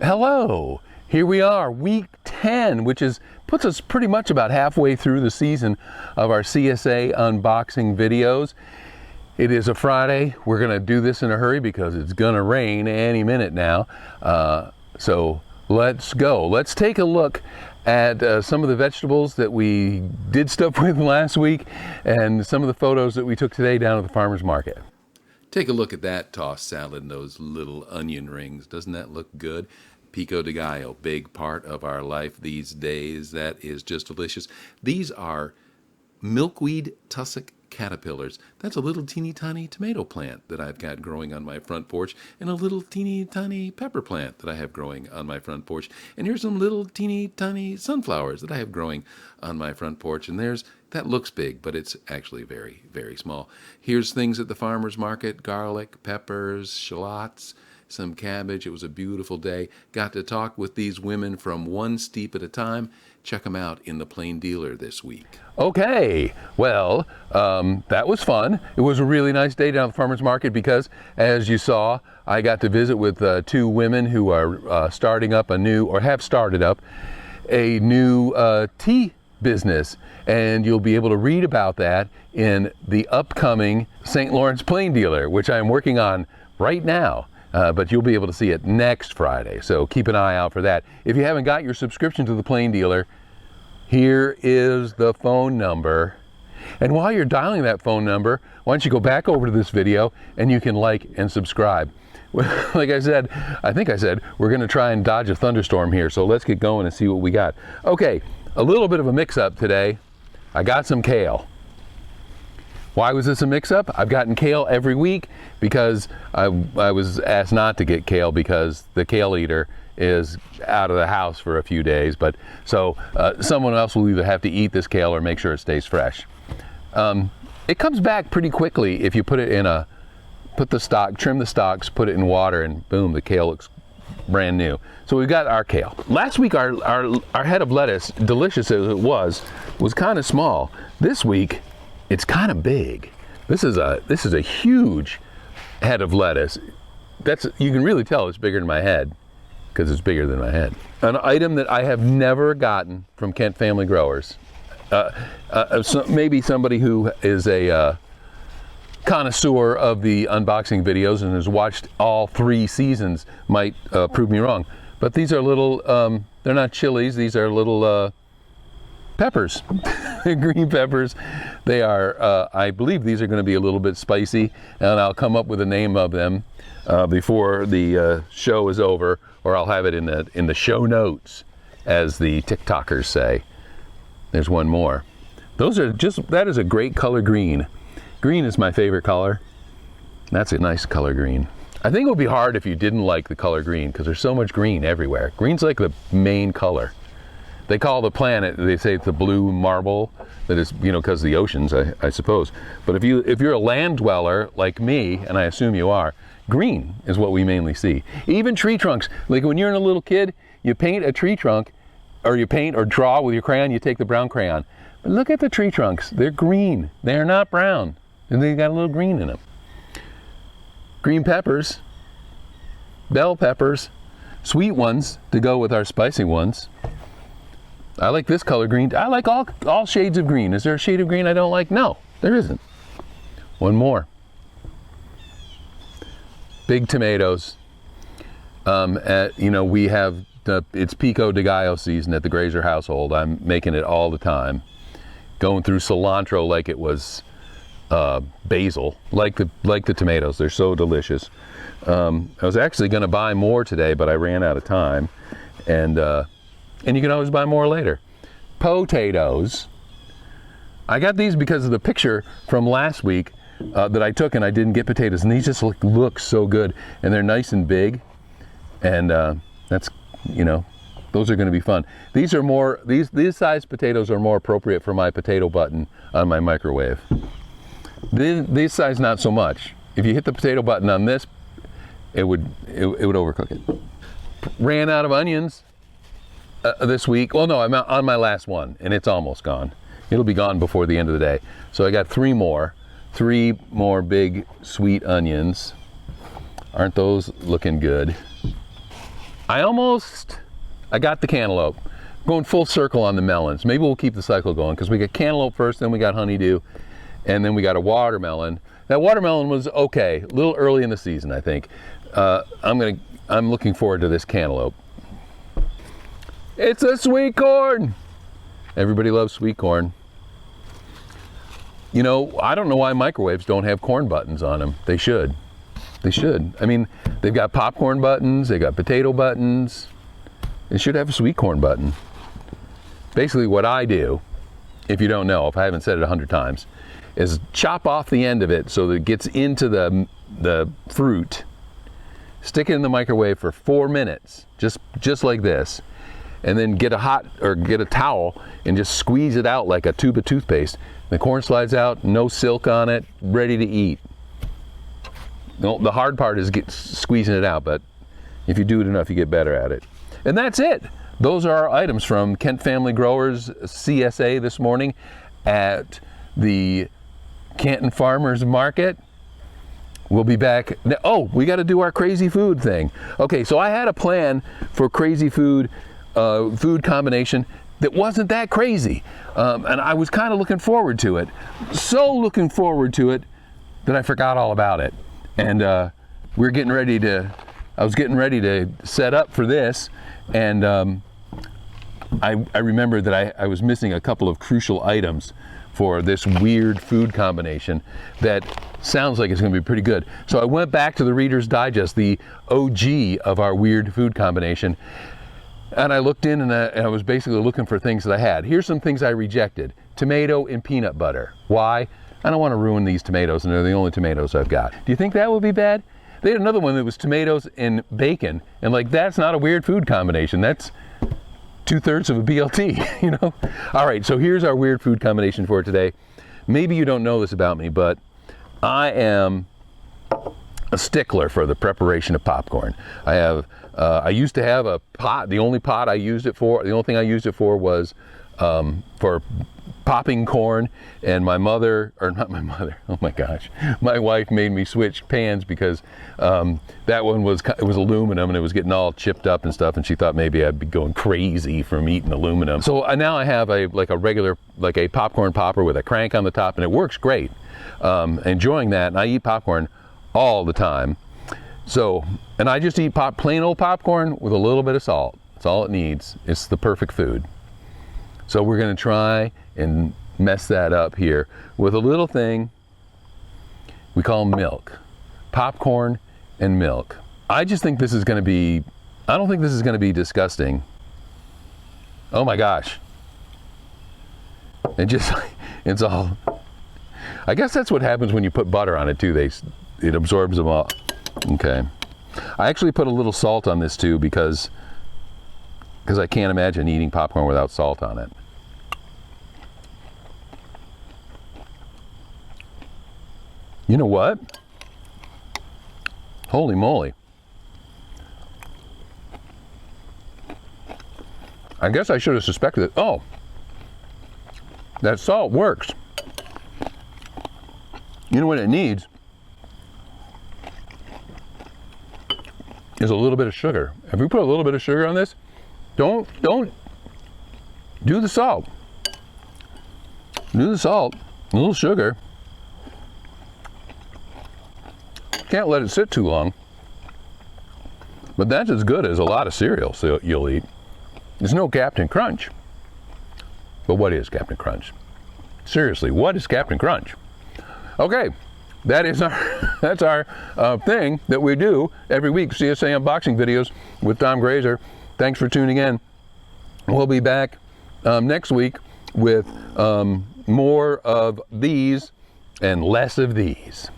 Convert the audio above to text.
Hello, here we are, week 10, which puts us pretty much about halfway through the season of our CSA unboxing videos. It is a Friday. We're going to do this in a hurry because it's going to rain any minute now. So let's go. Let's take a look at some of the vegetables that we did stuff with last week and some of the photos that we took today down at the farmer's market. Take a look at that tossed salad and those little onion rings. Doesn't that look good? Pico de gallo, big part of our life these days. That is just delicious. These are milkweed tussock caterpillars. That's a little teeny tiny tomato plant that I've got growing on my front porch, and a little teeny tiny pepper plant that I have growing on my front porch. And here's some little teeny tiny sunflowers that I have growing on my front porch. And that looks big, but it's actually very, very small. Here's things at the farmer's market: garlic, peppers, shallots, some cabbage. It was a beautiful day. Got to talk with these women from One Steep at a Time. Check them out in the Plain Dealer this week. Okay, well, that was fun. It was a really nice day down at the farmer's market because, as you saw, I got to visit with two women who are starting up have started up a new tea business, and you'll be able to read about that in the upcoming St. Lawrence Plain Dealer, which I'm working on right now. But you'll be able to see it next Friday, so keep an eye out for that. If you haven't got your subscription to the Plain Dealer, here is the phone number. And while you're dialing that phone number, why don't you go back over to this video and you can like and subscribe. Like I think I said, we're going to try and dodge a thunderstorm here, so let's get going and see what we got. Okay, a little bit of a mix-up today. I got some kale. Why was this a mix-up? I've gotten kale every week because I was asked not to get kale because the kale eater is out of the house for a few days. But so someone else will either have to eat this kale or make sure it stays fresh. It comes back pretty quickly if you put it in trim the stalks, put it in water, and boom, the kale looks brand new. So we've got our kale. Last week our head of lettuce, delicious as it was kind of small. This week it's kind of big. This is a huge head of lettuce. You can really tell it's bigger than my head because it's bigger than my head. An item that I have never gotten from Kent Family Growers. Maybe somebody who is a connoisseur of the unboxing videos and has watched all 3 seasons might prove me wrong. But these are little, they're not chilies, these are little peppers, green peppers. They are, I believe these are going to be a little bit spicy, and I'll come up with a name of them before the show is over, or I'll have it in the show notes, as the TikTokers say. There's one more. That is a great color green. Green is my favorite color. That's a nice color green. I think it would be hard if you didn't like the color green because there's so much green everywhere. Green's like the main color. They call the planet, they say it's the blue marble, that is, because of the oceans, I suppose. But if you're a land dweller like me, and I assume you are, green is what we mainly see. Even tree trunks, like when you're a little kid, you paint a tree trunk, or you paint or draw with your crayon, you take the brown crayon. But look at the tree trunks, they're green, they're not brown, and they got a little green in them. Green peppers, bell peppers, sweet ones to go with our spicy ones. I like this color green. I like all shades of green. Is there a shade of green I don't like? No, there isn't. One more. Big tomatoes. We have it's Pico de gallo season at the Graser household. I'm making it all the time. Going through cilantro like it was basil. Like the tomatoes. They're so delicious. I was actually going to buy more today, but I ran out of time. And you can always buy more later. Potatoes. I got these because of the picture from last week that I took, and I didn't get potatoes. And these just look so good. And they're nice and big. And those are going to be fun. These size potatoes are more appropriate for my potato button on my microwave. This size, not so much. If you hit the potato button on this, it would overcook it. Ran out of onions. This week. Well, no, I'm on my last one, and it's almost gone. It'll be gone before the end of the day. So I got 3 more big sweet onions. Aren't those looking good? I got the cantaloupe. Going full circle on the melons. Maybe we'll keep the cycle going because we got cantaloupe first, then we got honeydew, and then we got a watermelon. That watermelon was okay, a little early in the season, I think. I'm looking forward to this cantaloupe. It's a sweet corn. Everybody loves sweet corn. You know, I don't know why microwaves don't have corn buttons on them. They should. They should. I mean, they've got popcorn buttons, they got potato buttons. They should have a sweet corn button. Basically what I do, if you don't know, if I haven't said it 100 times, is chop off the end of it so that it gets into the fruit, stick it in the microwave for 4 minutes, just like this, and then get a towel and just squeeze it out like a tube of toothpaste. The corn slides out, no silk on it, ready to eat. The hard part is squeezing it out, but if you do it enough, you get better at it. And that's it. Those are our items from Kent Family Growers CSA this morning at the Canton Farmers Market. We'll be back. Oh, we got to do our crazy food thing. Okay, so I had a plan for crazy food combination that wasn't that crazy. And I was kind of looking forward to it. So looking forward to it that I forgot all about it. And I was getting ready to set up for this, and I remembered that I was missing a couple of crucial items for this weird food combination that sounds like it's going to be pretty good. So I went back to the Reader's Digest, the OG of our weird food combination, and I looked in and I was basically looking for things that I had. Here's some things I rejected. Tomato and peanut butter. Why? I don't want to ruin these tomatoes, and they're the only tomatoes I've got. Do you think that would be bad? They had another one that was tomatoes and bacon, and like, that's not a weird food combination. That's 2/3 of a BLT, you know? All right, so here's our weird food combination for today. Maybe you don't know this about me, but I am a stickler for the preparation of popcorn. I used to have a pot. The only thing I used it for was for popping corn, and my wife made me switch pans because that one was aluminum and it was getting all chipped up and stuff, and she thought maybe I'd be going crazy from eating aluminum. So now I have a popcorn popper with a crank on the top, and it works great. Enjoying that, and I eat popcorn all the time. So, and I just eat plain old popcorn with a little bit of salt. That's all it needs. It's the perfect food. So we're going to try and mess that up here with a little thing we call milk. Popcorn and milk. I just think this is going to be, I don't think this is going to be disgusting. Oh my gosh. It's all, I guess that's what happens when you put butter on it too. It absorbs them all. Okay. I actually put a little salt on this too because I can't imagine eating popcorn without salt on it. You know what? Holy moly. I guess I should have suspected it. Oh, that salt works. You know what it needs? Is a little bit of sugar. If we put a little bit of sugar on this, don't do the salt. Do the salt, a little sugar. Can't let it sit too long. But that's as good as a lot of cereal you'll eat. There's no Captain Crunch. But what is Captain Crunch? Seriously, what is Captain Crunch? Okay, that's our thing that we do every week, CSA unboxing videos with Tom Graser. Thanks for tuning in. We'll be back next week with more of these and less of these.